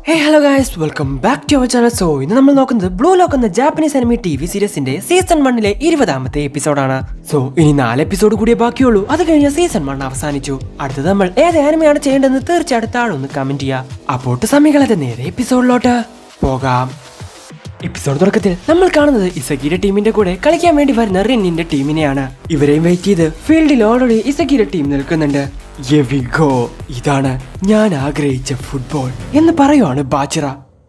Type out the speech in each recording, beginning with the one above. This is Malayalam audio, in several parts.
Hey hello guys, welcome back to our channel. So ഇന്ന് നമ്മൾ നോക്കുന്നത് ബ്ലൂ ലോക്ക് എന്ന ജാപ്പനീസ് അനിമി ടിവി സീരീസിന്റെ സീസൺ 1 20ാമത്തെ എപ്പിസോഡാണ്. സോ ഇനി 4 എപ്പിസോഡ് കൂടിയേ ബാക്കിയുള്ളൂ. അത് കഴിഞ്ഞ സീസൺ 1 അവസാനിച്ചു. അടുത്തത് നമ്മൾ ഏത് ആനിമയാണ് ചെയ്യേണ്ടതെന്ന് തീർച്ചയായിട്ടും താഴെ ഒന്ന് കമന്റ് ചെയ്യുക. അപ്പോൾ സമയങ്ങളെ നേരെ എപ്പിസോഡിലോട്ട് പോകാം. എപ്പിസോഡ് തുടക്കത്തിൽ നമ്മൾ കാണുന്നത് ഇസഗിയുടെ ടീമിന്റെ കൂടെ കളിക്കാൻ വേണ്ടി വരുന്ന റിന്നിന്റെ ടീമിനെയാണ്. ഇവരെയും വെയിറ്റ് ചെയ്ത് ഫീൽഡിൽ ഓൾറെഡി ഇസഗിയുടെ ടീം നിൽക്കുന്നുണ്ട്. ഇതാണ് ഞാൻ ആഗ്രഹിച്ച ഫുട്ബോൾ എന്ന് പറയുവാണ് ബാച്ചിറ.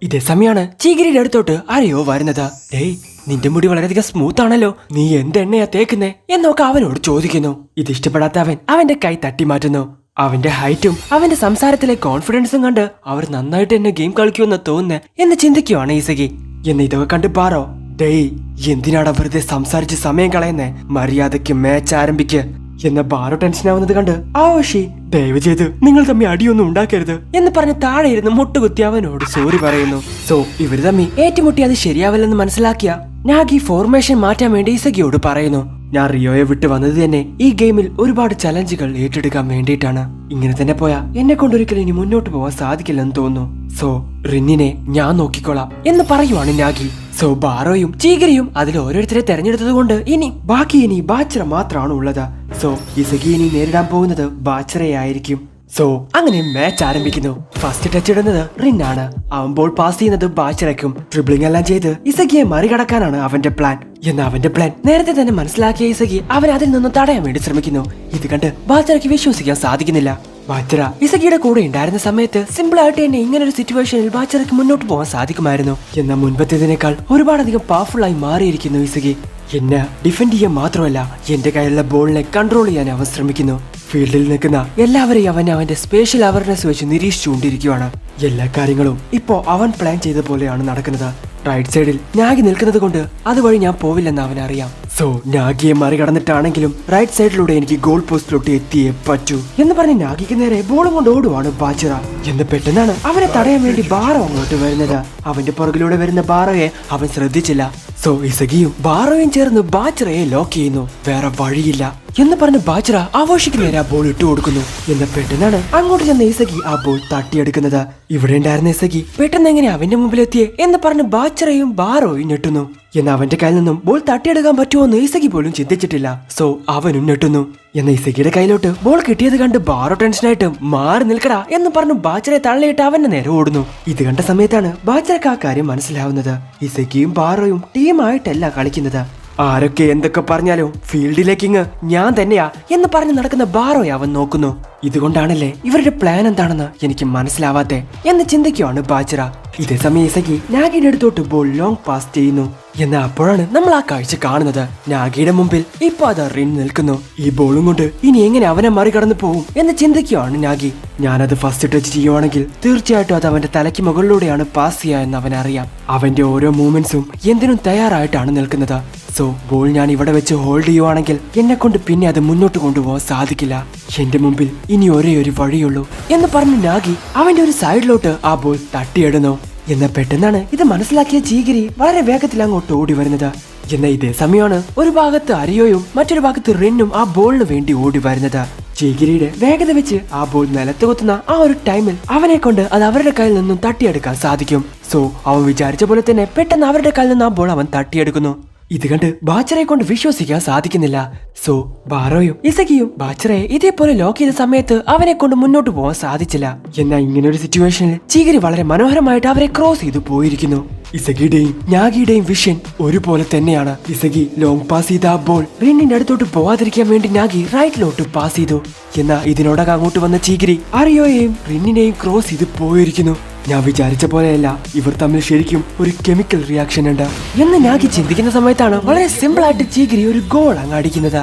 ഇതേ സമയമാണ് ചീഗിരിയുടെ അടുത്തോട്ട് ആരെയോ വരുന്നത്. ഡേയ്, നിന്റെ മുടി വളരെയധികം സ്മൂത്ത് ആണല്ലോ, നീ എന്ത് എണ്ണയാ തേക്കുന്നേ എന്നൊക്കെ അവനോട് ചോദിക്കുന്നു. ഇത് ഇഷ്ടപ്പെടാത്ത അവൻ അവന്റെ കൈ തട്ടി മാറ്റുന്നു. അവന്റെ ഹൈറ്റും അവന്റെ സംസാരത്തിലെ കോൺഫിഡൻസും കണ്ട് അവർ നന്നായിട്ട് എന്നെ ഗെയിം കളിക്കുമെന്ന് തോന്നുന്നേ എന്ന് ചിന്തിക്കുവാണ് ഇസഗി. എന്ന് ഇതൊക്കെ കണ്ട് പാറോ, ഡേയ് എന്തിനാടാ വെറുതെ സംസാരിച്ച് സമയം കളയുന്നേ, മര്യാദയ്ക്ക് മാച്ച് ആരംഭിക്ക് എന്ന ബാറോ ടെൻഷൻ ആവുന്നത് കണ്ട് ആവശി ദയവ് ചെയ്ത് നിങ്ങൾ തമ്മിൽ അടിയൊന്നും ഉണ്ടാക്കരുത് എന്ന് പറഞ്ഞ് താഴെ ഇരുന്ന് മുട്ടുകുത്തി അവനോട് സോറി പറയുന്നു. സോ ഇവര് തമ്മിൽ ഏറ്റുമുട്ടി അത് ശരിയാവില്ലെന്ന് മനസ്സിലാക്കിയ നാഗി ഫോർമേഷൻ മാറ്റാൻ വേണ്ടി ഇസഗിയോട് പറയുന്നു. ഞാൻ റിയോയെ വിട്ട് വന്നത് തന്നെ ഈ ഗെയിമിൽ ഒരുപാട് ചലഞ്ചുകൾ ഏറ്റെടുക്കാൻ വേണ്ടിയിട്ടാണ്. ഇങ്ങനെ തന്നെ പോയാ എന്നെ കൊണ്ടൊരിക്കലും ഇനി മുന്നോട്ട് പോവാൻ സാധിക്കില്ലെന്ന് തോന്നുന്നു. സോ റിന്നിനെ ഞാൻ നോക്കിക്കോളാം എന്ന് പറയുവാണ് നാഗി. സോ ബാറോയും ചീഗരിയും അതിൽ ഓരോരുത്തരെ തെരഞ്ഞെടുത്തത് കൊണ്ട് ഇനി ബാച്ചിറ മാത്രമാണ് ഉള്ളത്. സോ ഇസഗി ഇനി നേരിടാൻ പോകുന്നത് ബാച്ചിറയായിരിക്കും. സോ അങ്ങനെ മാച്ച് ആരംഭിക്കുന്നു. ഫസ്റ്റ് ടച്ച് ഇടുന്നത് റിന്നാണ്. അവൻ ബോൾ പാസ് ചെയ്യുന്നത് ബാച്ചിറയ്ക്കും. ഡ്രിബ്ലിംഗ് എല്ലാം ചെയ്ത് ഇസഗിയെ മറികടക്കാനാണ് അവന്റെ പ്ലാൻ. എന്നാൽ അവന്റെ പ്ലാൻ നേരത്തെ തന്നെ മനസ്സിലാക്കിയ ഇസഗി അവൻ അതിൽ നിന്ന് തടയാൻ വേണ്ടി ശ്രമിക്കുന്നു. ഇത് കണ്ട് ബാച്ചിറയ്ക്ക് വിശ്വസിക്കാൻ സാധിക്കുന്നില്ല. ബാച്ചിറ ഇസഗിയുടെ കൂടെ ഉണ്ടായിരുന്ന സമയത്ത് സിമ്പിൾ ആയിട്ട് തന്നെ ഇങ്ങനൊരു സിറ്റുവേഷനിൽ ബാച്ചിറയ്ക്ക് മുന്നോട്ട് പോകാൻ സാധിക്കുമായിരുന്നു. എന്നാൽ മുൻപത്തേതിനേക്കാൾ ഒരുപാടധികം പവർഫുൾ ആയി മാറിയിരിക്കുന്നു ഇസഗി. എന്നെ ഡിഫെൻഡ് ചെയ്യാൻ മാത്രമല്ല എന്റെ കയ്യിലുള്ള ബോളിനെ കൺട്രോൾ ചെയ്യാൻ അവൻ ശ്രമിക്കുന്നു. ഫീൽഡിൽ നിൽക്കുന്ന എല്ലാവരെയും അവൻ അവന്റെ സ്പെഷ്യൽ അവയർനെസ് വെച്ച് നിരീക്ഷിച്ചുകൊണ്ടിരിക്കുകയാണ്. എല്ലാ കാര്യങ്ങളും ഇപ്പോ അവൻ പ്ലാൻ ചെയ്ത പോലെയാണ് നടക്കുന്നത്. റൈറ്റ് സൈഡിൽ നാഗി നിൽക്കുന്നത് കൊണ്ട് അതുവഴി ഞാൻ പോവില്ലെന്ന് അവനറിയാം. സോ നാഗിയെ മറികടന്നിട്ടാണെങ്കിലും റൈറ്റ് സൈഡിലൂടെ എനിക്ക് ഗോൾ പോസ്റ്റിലോട്ട് എത്തിയേ പറ്റൂ എന്ന് പറഞ്ഞ് നാഗിക്ക് നേരെ ബോളും കൊണ്ട് ഓടുവാണ് ബാച്ചിറ. എന്ന് പെട്ടെന്നാണ് അവനെ തടയാൻ വേണ്ടി ബാറോ അങ്ങോട്ട് വരുന്നത്. അവന്റെ പുറകിലൂടെ വരുന്ന ബാറോയെ അവൻ ശ്രദ്ധിച്ചില്ല. സോ ഇസഗിയും ബാറോയും ചേർന്ന് ബാച്ചിറയെ ലോക്ക് ചെയ്യുന്നു. വേറെ വഴിയില്ല എന്ന് പറഞ്ഞ് ബാച്ചിറ ആഘോഷിക്ക് നേരെ ആ ബോൾ ഇട്ടു കൊടുക്കുന്നു. എന്ന് പെട്ടെന്നാണ് അങ്ങോട്ട് ചെന്ന ഇസഗി ആ ബോൾ തട്ടിയെടുക്കുന്നത്. ഇവിടെ ഉണ്ടായിരുന്ന ഇസഗി പെട്ടെന്ന് എങ്ങനെ അവന്റെ മുമ്പിലെത്തിയേ എന്ന് പറഞ്ഞ് ബാച്ചിറയും ബാറോയും ഞെട്ടുന്നു. എന്ന് അവന്റെ കയ്യിൽ നിന്നും ബോൾ തട്ടിയെടുക്കാൻ പറ്റുമോന്ന് ഇസഗി പോലും ചിന്തിച്ചിട്ടില്ല. സോ അവനും ഞെട്ടുന്നു. എന്ന ഇസഗിയുടെ കയ്യിലോട്ട് ബോൾ കിട്ടിയത് കണ്ട് ബാറോ ടെൻഷനായിട്ട് മാറി നിൽക്കടാ എന്ന് പറഞ്ഞു ബാച്ചിറെ തള്ളിയിട്ട് അവന്റെ നേരെ ഓടുന്നു. ഇത് കണ്ട സമയത്താണ് ബാച്ചിറക്ക് ആ കാര്യം മനസ്സിലാവുന്നത്. ഇസഗിയും ബാറോയും ടീമായിട്ടല്ല കളിക്കുന്നത്. ആരൊക്കെ എന്തൊക്കെ പറഞ്ഞാലും ഫീൽഡിലെ കിങ് ഞാൻ തന്നെയാ എന്ന് പറഞ്ഞ് നടക്കുന്ന ബാറോയെ അവൻ നോക്കുന്നു. ഇതുകൊണ്ടാണല്ലേ ഇവരുടെ പ്ലാൻ എന്താണെന്ന് എനിക്ക് മനസ്സിലാവാത്തെ എന്ന് ചിന്തിക്കുവാണ് ബാച്ചിറ. ഇതേ സമയം ഇസഗി നാഗിയുടെ അടുത്തോട്ട് ബോൾ ലോങ് പാസ് ചെയ്യുന്നു. എന്നാൽ അപ്പോഴാണ് നമ്മൾ ആ കാഴ്ച കാണുന്നത്. നാഗിയുടെ മുമ്പിൽ ഇപ്പൊ അത് റിൻ നിൽക്കുന്നു. ഈ ബോളും കൊണ്ട് ഇനി എങ്ങനെ അവനെ മറികടന്നു പോകും എന്ന് ചിന്തിക്കുവാണ് നാഗി. ഞാനത് ഫസ്റ്റ് ടച്ച് ചെയ്യുവാണെങ്കിൽ തീർച്ചയായിട്ടും അത് അവന്റെ തലയ്ക്ക് മുകളിലൂടെയാണ് പാസ് ചെയ്യുക എന്ന് അവനറിയാം. അവന്റെ ഓരോ മൂവ്മെന്റ്സും എന്തിനും തയ്യാറായിട്ടാണ് നിൽക്കുന്നത്. സോ ബോൾ ഞാൻ ഇവിടെ വെച്ച് ഹോൾഡ് ചെയ്യുവാണെങ്കിൽ എന്നെ കൊണ്ട് പിന്നെ അത് മുന്നോട്ട് കൊണ്ടുപോകാൻ സാധിക്കില്ല. എന്റെ മുമ്പിൽ ഇനി ഒരേ ഒരു വഴിയുള്ളൂ എന്ന് പറഞ്ഞു നാഗി അവന്റെ ഒരു സൈഡിലോട്ട് ആ ബോൾ തട്ടിയിടുന്നു. എന്നാൽ പെട്ടെന്നാണ് ഇത് മനസ്സിലാക്കിയ ചീഗിരി വളരെ വേഗത്തിൽ അങ്ങോട്ട് ഓടി വരുന്നത്. എന്നാൽ ഇതേ സമയമാണ് ഒരു ഭാഗത്ത് അരിയോയും മറ്റൊരു ഭാഗത്ത് റിന്നും ആ ബോളിന് വേണ്ടി ഓടി വരുന്നത്. ചീഗിരിയുടെ വേഗത വെച്ച് ആ ബോൾ നിലത്ത് കൊത്തുന്ന ആ ഒരു ടൈമിൽ അവനെ കൊണ്ട് അത് അവരുടെ കയ്യിൽ നിന്നും തട്ടിയെടുക്കാൻ സാധിക്കും. സോ അവൻ വിചാരിച്ച പോലെ തന്നെ പെട്ടെന്ന് അവരുടെ കയ്യിൽ നിന്ന് ആ ബോൾ അവൻ തട്ടിയെടുക്കുന്നു. ഇത് കണ്ട് ബാച്ചിറയെ കൊണ്ട് വിശ്വസിക്കാൻ സാധിക്കുന്നില്ല. സോ ബാറോയും ഇസഗിയും ബാച്ചിറയെ ഇതേപോലെ ലോക്ക് ചെയ്ത സമയത്ത് അവനെ കൊണ്ട് മുന്നോട്ട് പോകാൻ സാധിച്ചില്ല. എന്നാൽ ഇങ്ങനെ ഒരു സിറ്റുവേഷനിൽ ചീഗിരി വളരെ മനോഹരമായിട്ട് അവരെ ക്രോസ് ചെയ്തു പോയിരിക്കുന്നു. ഇസഗിയുടെയും നാഗിയുടെയും വിഷൻ ഒരുപോലെ തന്നെയാണ്. ഇസഗി ലോങ് പാസ് ചെയ്ത ആ ബോൾ റിന്നിന്റെ അടുത്തോട്ട് പോവാതിരിക്കാൻ വേണ്ടി നാഗി റൈറ്റിലോട്ട് പാസ് ചെയ്തു. എന്നാൽ ഇതിനോടകം അങ്ങോട്ട് വന്ന ചീഗിരി അറിയോയെയും റിന്നിനെയും ക്രോസ് ചെയ്ത് പോയിരിക്കുന്നു. ഞാൻ വിചാരിച്ച പോലെയല്ല, ഇവർ തമ്മിൽ ശരിക്കും ഒരു കെമിക്കൽ റിയാക്ഷൻ ഉണ്ട് എന്ന് നാഗി ചിന്തിക്കുന്ന സമയത്താണ് വളരെ സിമ്പിൾ ആയിട്ട് ചീഗിരി ഒരു ഗോൾ അങ്ങ് അടിക്കുന്നത്.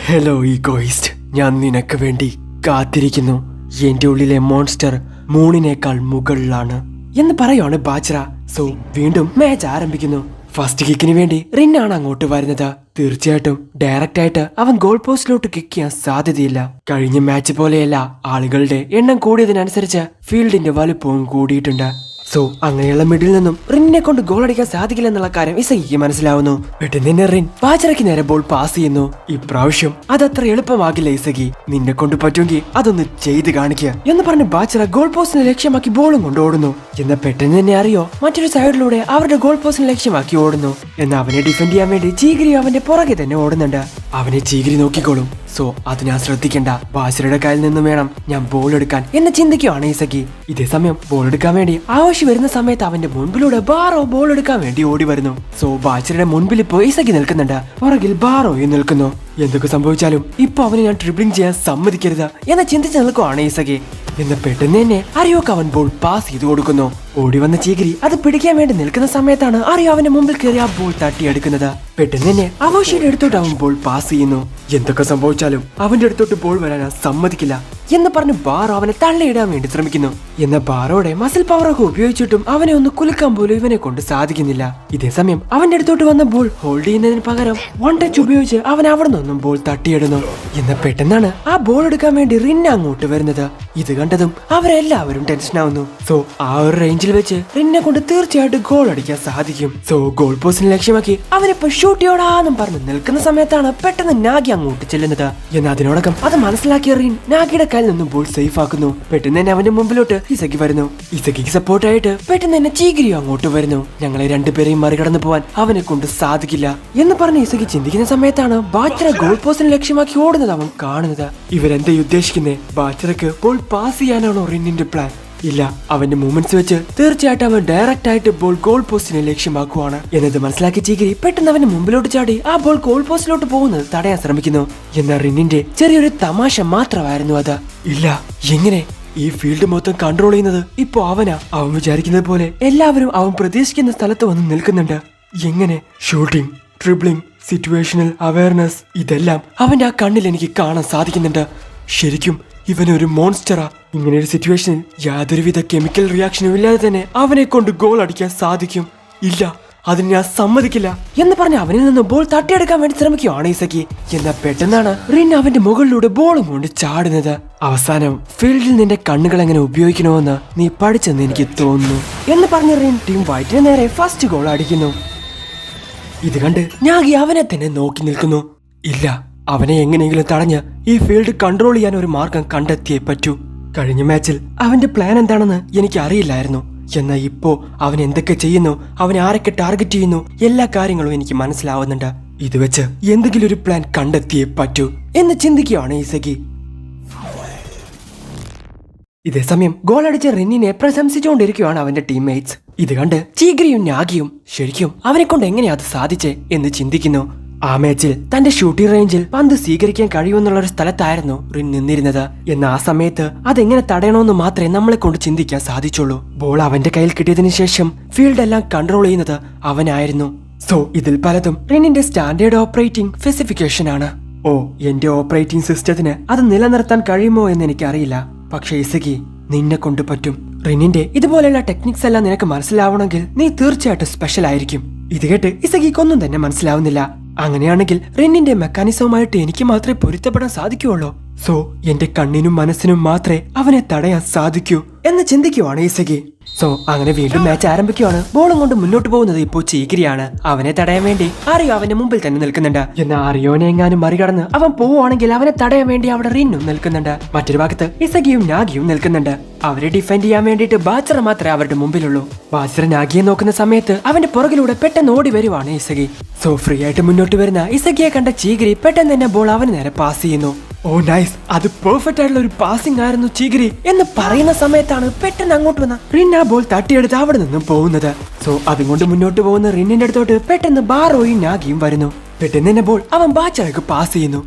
ഹലോ ഈഗോയിസ്റ്റ്, ഞാൻ നിനക്ക് വേണ്ടി കാത്തിരിക്കുന്നു. എന്റെ ഉള്ളിലെ മോൺസ്റ്റർ മൂണിനേക്കാൾ മുകളിലാണ് എന്ന് പറയുവാണ് ബാച്ചിറ. സോ വീണ്ടും മാച്ച് ആരംഭിക്കുന്നു. ഫസ്റ്റ് കിക്കിന് വേണ്ടി റിന്നാണ് അങ്ങോട്ട് വരുന്നത്. തീർച്ചയായിട്ടും ഡയറക്റ്റ് ആയിട്ട് അവൻ ഗോൾ പോസ്റ്റിലോട്ട് കിക്ക് ചെയ്യാൻ സാധ്യതയില്ല. കഴിഞ്ഞ മാച്ച് പോലെയല്ല, ആളുകളുടെ എണ്ണം കൂടിയതിനനുസരിച്ച് ഫീൽഡിന്റെ വലുപ്പവും കൂടിയിട്ടുണ്ട്. സോ അങ്ങനെയുള്ള മിഡിൽ നിന്നും റിന്നിനെ കൊണ്ട് ഗോൾ അടിക്കാൻ സാധിക്കില്ല എന്നുള്ള കാര്യം ഇസഗിക്ക് മനസ്സിലാവുന്നു. പെട്ടെന്ന് തന്നെ റിൻ ബാച്ചറയ്ക്ക് നേരെ ബോൾ പാസ് ചെയ്യുന്നു. ഇപ്രാവശ്യം അതത്ര എളുപ്പമാകില്ല ഇസഗി, നിന്നെ കൊണ്ട് പറ്റുമെങ്കിൽ അതൊന്ന് ചെയ്ത് കാണിക്കുക എന്ന് പറഞ്ഞ് ബാച്ചറ ഗോൾ പോസ്റ്റിനെ ലക്ഷ്യമാക്കി ബോളും കൊണ്ട് ഓടുന്നു. എന്നാൽ പെട്ടെന്ന് തന്നെ അറിയോ മറ്റൊരു സൈഡിലൂടെ അവരുടെ ഗോൾ പോസ്റ്റിനെ ലക്ഷ്യമാക്കി ഓടുന്നു. എന്നാൽ അവനെ ഡിഫെൻഡ് ചെയ്യാൻ വേണ്ടി ചീഗിരി അവന്റെ പുറകെ തന്നെ ഓടുന്നുണ്ട്. അവനെ ചീഗിരി നോക്കിക്കോളും. സോ അത് ഞാൻ ശ്രദ്ധിക്കണ്ട, ബാച്ചറയുടെ കയ്യിൽ നിന്നും വേണം ഞാൻ ബോൾ എടുക്കാൻ എന്ന് ചിന്തിക്കുകയാണ് ഇസഗി. ഇതേ സമയം ബോൾ എടുക്കാൻ വേണ്ടി ആവശ്യം വരുന്ന സമയത്ത് അവന്റെ മുൻപിലൂടെ ബാറോ ബോൾ എടുക്കാൻ വേണ്ടി ഓടി വരുന്നു. സോ ബാച്ചറയുടെ മുൻപിൽ ഇപ്പോൾ ഇസഗി നിൽക്കുന്നുണ്ട്, പുറകിൽ ബാറോയും നിൽക്കുന്നു. എന്തൊക്കെ സംഭവിച്ചാലും ഇപ്പൊ അവനെ ഞാൻ ട്രിബിളിംഗ് ചെയ്യാൻ സമ്മതിക്കരുത് എന്ന് ചിന്തിച്ച് നിൽക്കുവാണ് ഇസഗി. എന്ന് പെട്ടെന്ന് തന്നെ അറിയോക്ക് അവൻ ബോൾ പാസ് ചെയ്ത് കൊടുക്കുന്നു. ഓടി വന്ന ചീഗിരി അത് പിടിക്കാൻ വേണ്ടി നിൽക്കുന്ന സമയത്താണ് അറിയോ അവന്റെ മുമ്പിൽ കയറി ആ ബോൾ തട്ടിയെടുക്കുന്നത്. പെട്ടെന്ന് തന്നെ അവോഷിയുടെ അടുത്തോട്ട് അവൻ ബോൾ പാസ് ചെയ്യുന്നു. എന്തൊക്കെ സംഭവിച്ചാലും അവന്റെ അടുത്തോട്ട് ബോൾ വരാൻ സമ്മതിക്കില്ല എന്ന് പറഞ്ഞ് ബാറോ അവനെ തള്ളിയിടാൻ വേണ്ടി ശ്രമിക്കുന്നു. എന്നാൽ ബാറോയുടെ മസിൽ പവറൊക്കെ ഉപയോഗിച്ചിട്ടും അവനെ ഒന്ന് കുലുക്കാൻ പോലും ഇവനെ കൊണ്ട് സാധിക്കുന്നില്ല. ഇതേ സമയം അവന്റെ അടുത്തോട്ട് വന്ന ബോൾ ഹോൾഡ് ചെയ്യുന്നതിന് പകരം വൺ ടച്ച് ഉപയോഗിച്ച് അവൻ അവിടെ നിന്നും ബോൾ തട്ടിയിടുന്നു. എന്നാൽ പെട്ടെന്നാണ് ആ ബോൾ എടുക്കാൻ വേണ്ടി റിന്ന അങ്ങോട്ട് വരുന്നത്. ഇത് കണ്ടതും അവരെല്ലാവരും ടെൻഷൻ ആവുന്നു. സോ ആ ഒരു റേഞ്ചിൽ വെച്ച് റിന്നെ കൊണ്ട് തീർച്ചയായിട്ടും ഗോൾ അടിക്കാൻ സാധിക്കും. സോ ഗോൾ പോസ്റ്റിനെ ലക്ഷ്യമാക്കി അവനിപ്പോ ഷൂട്ട് ചെയ്യോടാന്നും പറഞ്ഞ് നിൽക്കുന്ന സമയത്താണ് പെട്ടെന്ന് നാഗി അങ്ങോട്ട് ചെല്ലുന്നത്. എന്നാൽ അതിനോടകം അത് മനസ്സിലാക്കിയ റിൻ നാഗിയുടെ കയ്യിൽ നിന്നും ബോൾ സേഫ് ആക്കുന്നു. പെട്ടെന്ന് തന്നെ അവന്റെ മുമ്പിലോട്ട് ഇസഗി വരുന്നു. ഇസഗിക്ക് സപ്പോർട്ടായിട്ട് പെട്ടെന്ന് തന്നെ ചീഗിരിയോ അങ്ങോട്ട് വരുന്നു. ഞങ്ങളെ രണ്ടുപേരെയും മറികടന്നു പോവാൻ അവനെ കൊണ്ട് സാധിക്കില്ല എന്ന് പറഞ്ഞ് ഇസഗി ചിന്തിക്കുന്ന സമയത്താണ് ബാച്ചറ ഗോൾ പോസ്റ്റിനെ ലക്ഷ്യമാക്കി ഓടുന്നത് അവൻ കാണുന്നത്. ഇവരെന്താ ഉദ്ദേശിക്കുന്നേ? ബാച്ചറക്ക് ബോൾ പാസ് ചെയ്യാനാണോ റിന്നിന്റെ പ്ലാൻ? ഇല്ല, അവന്റെ മൂവ്മെന്റ്സ് വെച്ച് തീർച്ചയായിട്ടും അവൻ ഡയറക്റ്റ് ആയിട്ട് ബോൾ ഗോൾ പോസ്റ്റിനെ ലക്ഷ്യമാക്കുവാണ് എന്നത് മനസ്സിലാക്കി ചീഗിരി പെട്ടെന്ന് അവന്റെ മുമ്പിലോട്ട് ചാടി ആ ബോൾ ഗോൾ പോസ്റ്റിലോട്ട് പോകുന്നത് തടയാൻ ശ്രമിക്കുന്നു. എന്നാൽ റിന്നിന്റെ ചെറിയൊരു തമാശ മാത്രമായിരുന്നു അത്. ഇല്ല, എങ്ങനെ ഈ ഫീൽഡ് മൊത്തം കൺട്രോൾ ചെയ്യുന്നത് ഇപ്പൊ അവനാ? അവൻ വിചാരിക്കുന്നത് പോലെ എല്ലാവരും അവൻ പ്രതീക്ഷിക്കുന്ന സ്ഥലത്ത് വന്ന് നിൽക്കുന്നുണ്ട്. എങ്ങനെ? ഷൂട്ടിംഗ്, ട്രിബിളിംഗ്, സിറ്റുവേഷണൽ അവയർനെസ്, ഇതെല്ലാം അവന്റെ ആ കണ്ണിൽ എനിക്ക് കാണാൻ സാധിക്കുന്നുണ്ട്. ശരിക്കും ഇവനൊരു മോൺസ്റ്ററാ. ഇങ്ങനെ ഒരു സിറ്റുവേഷനിൽ യാതൊരുവിധ കെമിക്കൽ റിയാക്ഷനും ഇല്ലാതെ തന്നെ അവനെ കൊണ്ട് ഗോൾ അടിക്കാൻ സാധിക്കും. ഇല്ല, അതിന് ഞാൻ സമ്മതിക്കില്ല എന്ന് പറഞ്ഞ് അവനിൽ നിന്ന് ബോൾ തട്ടിയെടുക്കാൻ വേണ്ടി ശ്രമിക്കുകയാണ് ഇസഗി. എന്നാൽ പെട്ടെന്നാണ് റിൻ അവന്റെ മുകളിലൂടെ ബോളും കൊണ്ട് ചാടുന്നത്. അവസാനം ഫീൽഡിൽ നിന്റെ കണ്ണുകൾ എങ്ങനെ ഉപയോഗിക്കണമെന്ന് നീ പഠിച്ചെന്ന് എനിക്ക് തോന്നുന്നു എന്ന് പറഞ്ഞ് റിൻ ടീം വൈറ്റിന് നേരെ ഫസ്റ്റ് ഗോൾ അടിക്കുന്നു. ഇത് കണ്ട് നാഗി അവനെ തന്നെ നോക്കി നിൽക്കുന്നു. ഇല്ല, അവനെ എങ്ങനെയെങ്കിലും തടഞ്ഞ് ഈ ഫീൽഡ് കൺട്രോൾ ചെയ്യാൻ ഒരു മാർഗം കണ്ടെത്തിയേ പറ്റൂ. കഴിഞ്ഞ മാച്ചിൽ അവന്റെ പ്ലാൻ എന്താണെന്ന് എനിക്ക് അറിയില്ലായിരുന്നു. എന്നാൽ ഇപ്പോ അവൻ എന്തൊക്കെ ചെയ്യുന്നു, അവൻ ആരൊക്കെ ടാർഗറ്റ് ചെയ്യുന്നു, എല്ലാ കാര്യങ്ങളും എനിക്ക് മനസ്സിലാവുന്നുണ്ട്. ഇത് വെച്ച് എന്തെങ്കിലും ഒരു പ്ലാൻ കണ്ടെത്തിയേ പറ്റൂ എന്ന് ചിന്തിക്കുകയാണ് ഇസഗി. ഇതേസമയം ഗോൾ അടിച്ച റിന്നിനെ പ്രശംസിച്ചുകൊണ്ടിരിക്കുകയാണ് അവന്റെ ടീംമേറ്റ്സ്. ഇത് കണ്ട് ചീഗ്രിയും നാഗിയും ശരിക്കും അവനെ കൊണ്ട് എങ്ങനെയാ അത് സാധിച്ചേ എന്ന് ചിന്തിക്കുന്നു. ആ മാച്ചിൽ തന്റെ ഷൂട്ടിംഗ് റേഞ്ചിൽ പന്ത് സ്വീകരിക്കാൻ കഴിയുമെന്നുള്ള ഒരു സ്ഥലത്തായിരുന്നു റിൻ നിന്നിരുന്നത്. എന്നാൽ ആ സമയത്ത് അതെങ്ങനെ തടയണമെന്ന് മാത്രമേ നമ്മളെ കൊണ്ട് ചിന്തിക്കാൻ സാധിച്ചുള്ളൂ. ബോൾ അവന്റെ കയ്യിൽ കിട്ടിയതിനു ശേഷം ഫീൽഡ് എല്ലാം കൺട്രോൾ ചെയ്യുന്നത് അവനായിരുന്നു. സോ ഇതിൽ പലതും റിന്നിന്റെ സ്റ്റാൻഡേർഡ് ഓപ്പറേറ്റിംഗ് സ്പെസിഫിക്കേഷൻ ആണ്. ഓ, എന്റെ ഓപ്പറേറ്റിംഗ് സിസ്റ്റത്തിന് അത് നിലനിർത്താൻ കഴിയുമോ എന്ന് എനിക്കറിയില്ല. പക്ഷേ ഇസഗി, നിന്നെ കൊണ്ട് പറ്റും. റിന്നിന്റെ ഇതുപോലെയുള്ള ടെക്നിക്സ് എല്ലാം നിനക്ക് മനസ്സിലാവണമെങ്കിൽ നീ തീർച്ചയായിട്ടും സ്പെഷ്യൽ ആയിരിക്കും. ഇത് കേട്ട് ഇസഗിക്കൊന്നും തന്നെ മനസ്സിലാവുന്നില്ല. അങ്ങനെയാണെങ്കിൽ റിന്നിന്റെ മെക്കാനിസവുമായിട്ട് എനിക്ക് മാത്രമേ പൊരുത്തപ്പെടാൻ സാധിക്കുകയുള്ളൂ. സോ എന്റെ കണ്ണിനും മനസ്സിനും മാത്രമേ അവനെ തടയാൻ സാധിക്കൂ എന്ന് ചിന്തിക്കുവാണ് ഇസഗി. സോ അങ്ങനെ വീണ്ടും മാച്ച് ആരംഭിക്കുകയാണ്. ബോളും കൊണ്ട് മുന്നോട്ട് പോകുന്നത് ഇപ്പോൾ ചീഗിരിയാണ്. അവനെ തടയാൻ വേണ്ടി അറിയോ അവന്റെ മുമ്പിൽ തന്നെ നിൽക്കുന്നുണ്ട്. എന്നാൽ അറിയോനെ എങ്ങാനും മറികടന്ന് അവൻ പോവുകയാണെങ്കിൽ അവനെ തടയാൻ വേണ്ടി അവിടെ റിന്നും നിൽക്കുന്നുണ്ട്. മറ്റൊരു ഭാഗത്ത് ഇസഗിയും നാഗിയും നിൽക്കുന്നുണ്ട്. അവരെ ഡിഫെൻഡ് ചെയ്യാൻ വേണ്ടിയിട്ട് ബാച്ചറ മാത്രമേ അവരുടെ മുമ്പിലുള്ളൂ. ബാച്ചറ നാഗിയെ നോക്കുന്ന സമയത്ത് അവന്റെ പുറകിലൂടെ പെട്ടെന്ന് ഓടി വരുവാണ് ഇസഗി. സോ ഫ്രീ ആയിട്ട് മുന്നോട്ട് വരുന്ന ഇസഗിയെ കണ്ട ചീഗിരി പെട്ടെന്ന് തന്നെ ബോൾ അവന് നേരെ പാസ് ചെയ്യുന്നു. ഓ നൈസ്, അത് പെർഫെക്റ്റ് ആയിട്ടുള്ള ഒരു പാസിംഗ് ആയിരുന്നു ചീഗിരി എന്ന് പറയുന്ന സമയത്താണ് പെട്ടെന്ന് അങ്ങോട്ട് വന്ന റിൻ ആ ബോൾ തട്ടിയെടുത്ത് അവിടെ നിന്നും പോകുന്നത്. സോ അതുകൊണ്ട് മുന്നോട്ട് പോകുന്ന റിന്നിന്റെ അടുത്തോട്ട് പെട്ടെന്ന് ബാറോയും നാഗിയും വരുന്നു. പെട്ടെന്ന് തന്നെ ബോൾ അവൻ ബാച്ചറയ്ക്ക് പാസ് ചെയ്യുന്നു.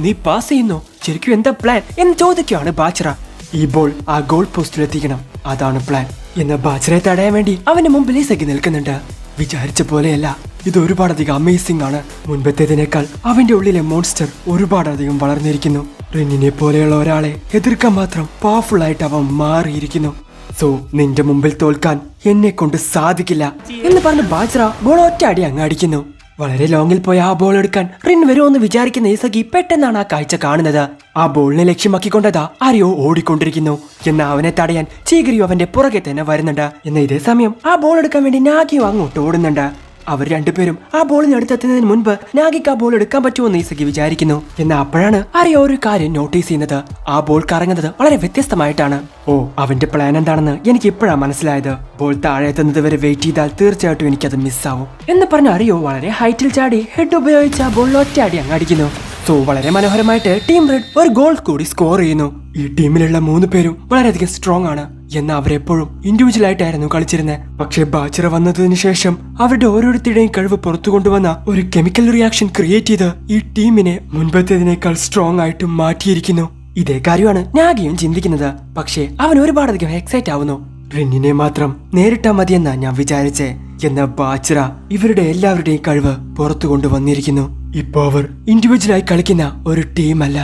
നീ പാസ് ചെയ്യുന്നു? ശരിക്കും എന്താ പ്ലാൻ എന്ന് ചോദിക്കുകയാണ് ബാച്ചറ. ഈ ബോൾ ആ ഗോൾ പോസ്റ്റിൽ എത്തിക്കണം, അതാണ് പ്ലാൻ. എന്നാൽ ബാച്ചറയെ തടയാൻ വേണ്ടി അവന്റെ മുമ്പിൽ ഇസഗി നിൽക്കുന്നുണ്ട്. വിചാരിച്ച പോലെയല്ല, ഇത് ഒരുപാടധികം അമേസിംഗ് ആണ്. മുൻപത്തേതിനേക്കാൾ അവന്റെ ഉള്ളിലെ മോൺസ്റ്റർ ഒരുപാടധികം വളർന്നിരിക്കുന്നു. റിന്നിനെ പോലെയുള്ള ഒരാളെ എതിർക്കാൻ മാത്രം പവർഫുൾ ആയിട്ട് അവൻ മാറിയിരിക്കുന്നു. സോ നിന്റെ മുമ്പിൽ തോൽക്കാൻ എന്നെ കൊണ്ട് സാധിക്കില്ല എന്ന് പറഞ്ഞ് ബാച്ചറ ബോൾ ഒറ്റ അടി അങ്ങ് അടിക്കുന്നു. വളരെ ലോങ്ങിൽ പോയ ആ ബോൾ എടുക്കാൻ റിൻ വരുമെന്ന് വിചാരിക്കുന്ന ഇസഗി പെട്ടെന്നാണ് ആ കാഴ്ച കാണുന്നത്. ആ ബോളിനെ ലക്ഷ്യമാക്കിക്കൊണ്ടതാ ആരെയോ ഓടിക്കൊണ്ടിരിക്കുന്നു. എന്നാൽ അവനെ തടയാൻ ചീഗിരിയോ അവന്റെ പുറകെ തന്നെ വരുന്നുണ്ട്. എന്നാൽ ഇതേ സമയം ആ ബോൾ എടുക്കാൻ വേണ്ടി നാഗിയോ അങ്ങോട്ട് ഓടുന്നുണ്ട്. അവർ രണ്ടുപേരും ആ ബോളിന് അടുത്തെത്തുന്നതിന് മുൻപ് നാഗിക്ക് ആ ബോൾ എടുക്കാൻ പറ്റുമെന്ന് ഇസഗി വിചാരിക്കുന്നു. എന്നാൽ അപ്പോഴാണ് ആരെയോ ഒരു കാര്യം നോട്ടീസ് ചെയ്യുന്നത്. ആ ബോൾ കറങ്ങുന്നത് വളരെ വ്യത്യസ്തമായിട്ടാണ്. ഓ, അവന്റെ പ്ലാൻ എന്താണെന്ന് എനിക്ക് ഇപ്പോഴാണ് മനസ്സിലായത്. ബോൾ താഴെ എത്തുന്നത് വരെ വെയിറ്റ് ചെയ്താൽ തീർച്ചയായിട്ടും എനിക്കത് മിസ്സാവും എന്ന് പറഞ്ഞ അറിയോ വളരെ ഹൈറ്റിൽ ചാടി ഹെഡ് ഉപയോഗിച്ച് ആ ബോളിൽ ഒറ്റയാടി അങ്ങ് അടിക്കുന്നു. സോ വളരെ മനോഹരമായിട്ട് ടീം റെഡ് ഒരു ഗോൾ കൂടി സ്കോർ ചെയ്യുന്നു. ഈ ടീമിലുള്ള 3 പേരും വളരെയധികം സ്ട്രോങ് ആണ്. എന്നാൽ അവരെപ്പോഴും ഇൻഡിവിജ്വൽ ആയിട്ടായിരുന്നു കളിച്ചിരുന്നത്. പക്ഷേ ബാച്ചിറ വന്നതിന് ശേഷം അവരുടെ ഓരോരുത്തരുടെയും കഴിവ് പുറത്തു കൊണ്ടുവന്ന ഒരു കെമിക്കൽ റിയാക്ഷൻ ക്രിയേറ്റ് ചെയ്ത് ഈ ടീമിനെ മുൻപത്തേതിനേക്കാൾ സ്ട്രോങ് ആയിട്ട് മാറ്റിയിരിക്കുന്നു. ഇതേ കാര്യമാണ് നാഗിയും ചിന്തിക്കുന്നത്. പക്ഷേ അവൻ ഒരുപാടധികം എക്സൈറ്റ് ആവുന്നു. റിന്നിനെ മാത്രം നേരിട്ടാ മതിയെന്നാ ഞാൻ വിചാരിച്ചേ. എന്ന ബാച്ചിറ ഇവരുടെ എല്ലാവരുടെയും കഴിവ് പുറത്തു കൊണ്ടുവന്നിരിക്കുന്നു. ഇപ്പോ അവർ ഇൻഡിവിജ്വലായി കളിക്കുന്ന ഒരു ടീമല്ല.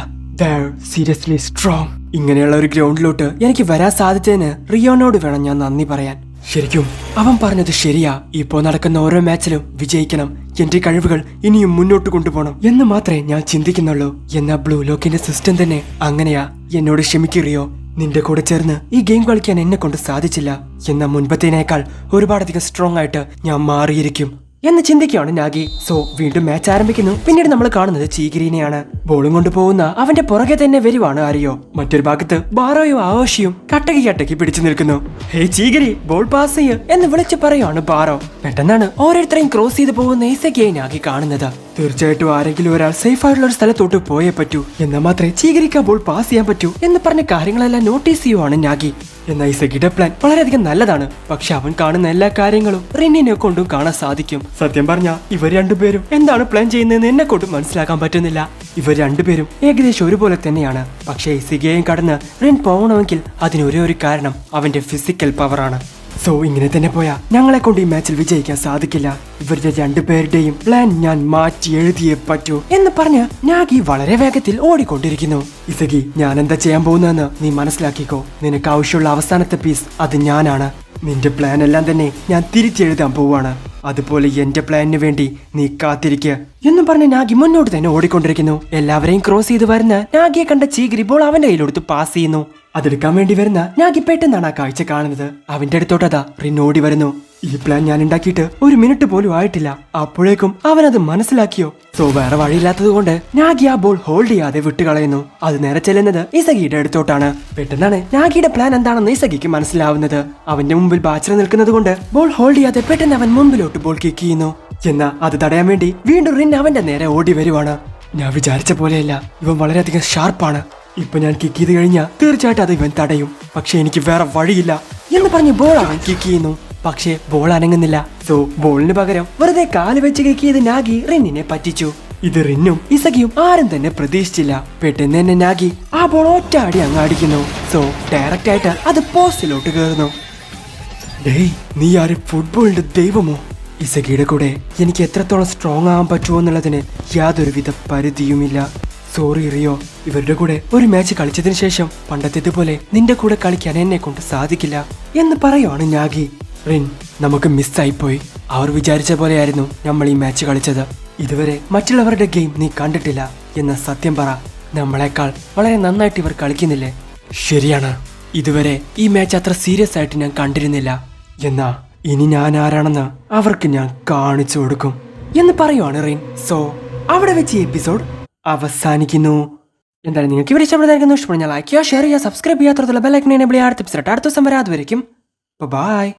Seriously strong. ഇങ്ങനെയുള്ള ഒരു ഗ്രൗണ്ടിലോട്ട് എനിക്ക് വരാൻ സാധിച്ചതിന് റിയോനോട് വേണം ഞാൻ നന്ദി പറയാൻ. ശരിക്കും അവൻ പറഞ്ഞത് ശരിയാ. ഇപ്പോ നടക്കുന്ന ഓരോ മാച്ചിലും വിജയിക്കണം. എന്റെ കഴിവുകൾ ഇനിയും മുന്നോട്ട് കൊണ്ടുപോകണം എന്ന് മാത്രമേ ഞാൻ ചിന്തിക്കുന്നുള്ളൂ. എന്നാ ബ്ലൂ ലോക്കിന്റെ സിസ്റ്റം തന്നെ അങ്ങനെയാ. എന്നോട് ക്ഷമിക്കറിയോ, നിന്റെ കൂടെ ചേർന്ന് ഈ ഗെയിം കളിക്കാൻ എന്നെ കൊണ്ട് സാധിച്ചില്ല. എന്നാൽ മുൻപത്തേനേക്കാൾ ഒരുപാടധികം സ്ട്രോങ് ആയിട്ട് ഞാൻ മാറിയിരിക്കും എന്ന് ചിന്തിക്കുകയാണ് നാഗി. സോ വീണ്ടും മാച്ച് ആരംഭിക്കുന്നു. പിന്നീട് നമ്മൾ കാണുന്നത് ചീഗിരിനെയാണ്. ബോളും കൊണ്ട് പോകുന്ന അവന്റെ പുറകെ തന്നെ വരുവാണ് ആരിയോ. മറ്റൊരു ഭാഗത്ത് ബാറോയും ആവോഷിയും കട്ടക്ക് പിടിച്ചു നിൽക്കുന്നു. ഹേ ചീഗിരി, ബോൾ പാസ് ചെയ്യ് എന്ന് വിളിച്ചു പറയുവാണ് ബാറോ. പെട്ടെന്നാണ് ഓരോരുത്തരെയും ക്രോസ് ചെയ്ത് പോകുന്ന ഇസഗിയെ നാഗി കാണുന്നത്. തീർച്ചയായിട്ടും ആരെങ്കിലും ഒരാൾ സേഫ് ആയിട്ടുള്ള ഒരു സ്ഥലത്തോട്ട് പോയേ പറ്റൂ. എന്നാൽ മാത്രമേ ചീഗിരിക്ക് ബോൾ പാസ് ചെയ്യാൻ പറ്റൂ എന്ന് പറഞ്ഞ കാര്യങ്ങളെല്ലാം നോട്ടീസ് ചെയ്യുവാണ് നാഗി. എന്നാൽ ഇസഗിയുടെ പ്ലാൻ വളരെയധികം നല്ലതാണ്. പക്ഷെ അവൻ കാണുന്ന എല്ലാ കാര്യങ്ങളും റിന്നിനെ കൊണ്ടും കാണാൻ സാധിക്കും. സത്യം പറഞ്ഞ ഇവർ രണ്ടുപേരും എന്താണ് പ്ലാൻ ചെയ്യുന്നതെന്ന് എന്നെ കൊണ്ടും മനസ്സിലാക്കാൻ പറ്റുന്നില്ല. ഇവർ രണ്ടുപേരും ഏകദേശം ഒരുപോലെ തന്നെയാണ്. പക്ഷേ ഇസഗിയെയും കടന്ന് റിൻ പോകണമെങ്കിൽ അതിനൊരേ ഒരു കാരണം അവന്റെ ഫിസിക്കൽ പവറാണ്. സോ ഇങ്ങനെ തന്നെ പോയാ ഞങ്ങളെ കൊണ്ട് ഈ മാച്ചിൽ വിജയിക്കാൻ സാധിക്കില്ല. ഇവരുടെ രണ്ടുപേരുടെയും പ്ലാൻ ഞാൻ മാറ്റി എഴുതിയേ പറ്റൂ എന്ന് പറഞ്ഞ് നാഗി വളരെ വേഗത്തിൽ ഓടിക്കൊണ്ടിരിക്കുന്നു. ഇസഗി, ഞാൻ എന്താ ചെയ്യാൻ പോകുന്നതെന്ന് നീ മനസ്സിലാക്കിക്കോ. നിനക്ക് ആവശ്യമുള്ള അവസാനത്തെ പീസ് അത് ഞാനാണ്. നിന്റെ പ്ലാൻ എല്ലാം തന്നെ ഞാൻ തിരിച്ചെഴുതാൻ പോവാണ്. അതുപോലെ എന്റെ പ്ലാനിന് വേണ്ടി നീ കാത്തിരിക്കുക എന്ന് പറഞ്ഞ് നാഗി മുന്നോട്ട് തന്നെ ഓടിക്കൊണ്ടിരിക്കുന്നു. എല്ലാവരെയും ക്രോസ് ചെയ്ത് വരുന്ന നാഗിയെ കണ്ട ചീഗിരി ബോൾ അവന്റെ കയ്യിലെടുത്ത് പാസ് ചെയ്യുന്നു. അതെടുക്കാൻ വേണ്ടി വരുന്ന നാഗി പെട്ടെന്നാണ് ആ കാഴ്ച കാണുന്നത്. അവന്റെ അടുത്തോട്ടതാ റിൻ ഓടി വരുന്നു. ഈ പ്ലാൻ ഞാൻ ഉണ്ടാക്കിയിട്ട് 1 മിനിറ്റ് പോലും ആയിട്ടില്ല. അപ്പോഴേക്കും അവനത് മനസ്സിലാക്കിയോ. സോ വേറെ വഴിയില്ലാത്തത് കൊണ്ട് നാഗി ആ ബോൾ ഹോൾഡ് ചെയ്യാതെ വിട്ടുകളയുന്നു. അത് നേരെ ചെല്ലുന്നത് ഇസഗിയുടെ അടുത്തോട്ടാണ്. പെട്ടെന്നാണ് നാഗിയുടെ പ്ലാൻ എന്താണെന്ന് ഇസഗിക്ക് മനസ്സിലാവുന്നത്. അവന്റെ മുമ്പിൽ ബാച്ചിറ നിൽക്കുന്നത് കൊണ്ട് ബോൾ ഹോൾഡ് ചെയ്യാതെ പെട്ടെന്ന് അവൻ മുമ്പിലോട്ട് ബോൾ കിക്ക് ചെയ്യുന്നു. എന്നാൽ അത് തടയാൻ വേണ്ടി വീണ്ടും റിൻ അവന്റെ നേരെ ഓടി വരുവാണ്. ഞാൻ വിചാരിച്ച പോലെയല്ല, ഇവൻ വളരെയധികം ഷാർപ്പാണ്. ഇപ്പൊ ഞാൻ കിക്ക് ചെയ്ത് കഴിഞ്ഞാൽ തീർച്ചയായിട്ടും അത് ഇവൻ തടയും. പക്ഷെ എനിക്ക് വേറെ വഴിയില്ല എന്ന് പറഞ്ഞ് ബോൾ അവൻ കിക്ക് ചെയ്യുന്നു. പക്ഷേ ബോൾ അനങ്ങുന്നില്ല. സോ ബോളിന് പകരം വെറുതെ കാല് വെച്ച് കിക്ക് ചെയ്ത് നാഗി റിന്നിനെ പറ്റിച്ചു. ഇത് റിന്നും ഇസഗിയും ആരും തന്നെ പ്രതീക്ഷിച്ചില്ല. പെട്ടെന്ന് തന്നെ നാഗി ആ ബോൾ ഒറ്റയാടി അങ്ങ് അടിക്കുന്നു. സോ ഡയറക്റ്റ് ആയിട്ട് അത് പോസ്റ്റിലോട്ട് കയറുന്നു. ഡേയ്, നീ ആര് ഫുട്ബോളിന്റെ ദൈവമോ? ഇസഗിയുടെ കൂടെ എനിക്ക് എത്രത്തോളം സ്ട്രോങ് ആവാൻ പറ്റുമോ എന്നുള്ളതിന് യാതൊരുവിധ പരിധിയുമില്ല. സോറി റിയോ, ഇവരുടെ കൂടെ ഒരു മാച്ച് കളിച്ചതിന് ശേഷം പണ്ടത്തേതുപോലെ നിന്റെ കൂടെ കളിക്കാൻ എന്നെ കൊണ്ട് സാധിക്കില്ല എന്ന് പറയുവാണ് നാഗി. റിൻ, നമുക്ക് മിസ്സായിപ്പോയി. അവർ വിചാരിച്ച പോലെയായിരുന്നു നമ്മൾ ഈ മാച്ച് കളിച്ചത്. ഇതുവരെ മറ്റുള്ളവരുടെ ഗെയിം നീ കണ്ടിട്ടില്ല എന്ന സത്യം പറ. നമ്മളെക്കാൾ വളരെ നന്നായിട്ട് ഇവർ കളിക്കുന്നില്ലേ? ശരിയാണ്, ഇതുവരെ ഈ മാച്ച് അത്ര സീരിയസ് ആയിട്ട് ഞാൻ കണ്ടിരുന്നില്ല. എന്നാ ഇനി ഞാൻ ആരാണെന്ന് അവർക്ക് ഞാൻ കാണിച്ചു കൊടുക്കും എന്ന് പറയുവാണ് റിൻ. സോ അവിടെ വെച്ച് ഈ എപ്പിസോഡ് അവസാനിക്കുന്നു. എന്തായാലും നിങ്ങൾക്ക് ഇവിടെ ഇഷ്ടപ്പെടുന്നതായിരിക്കുന്നു. ഇഷ്ടപ്പെടുന്ന ലൈക്ക് ചെയ്യുക, ഷെയർ ചെയ്യുക, സബ്സ്ക്രൈബ് ചെയ്യാത്ത ബെൽ ഐക്കൺ എനേബിൾ ചെയ്യുക. അടുത്ത ദിവസം വരെ അതുവരെയും ബൈ.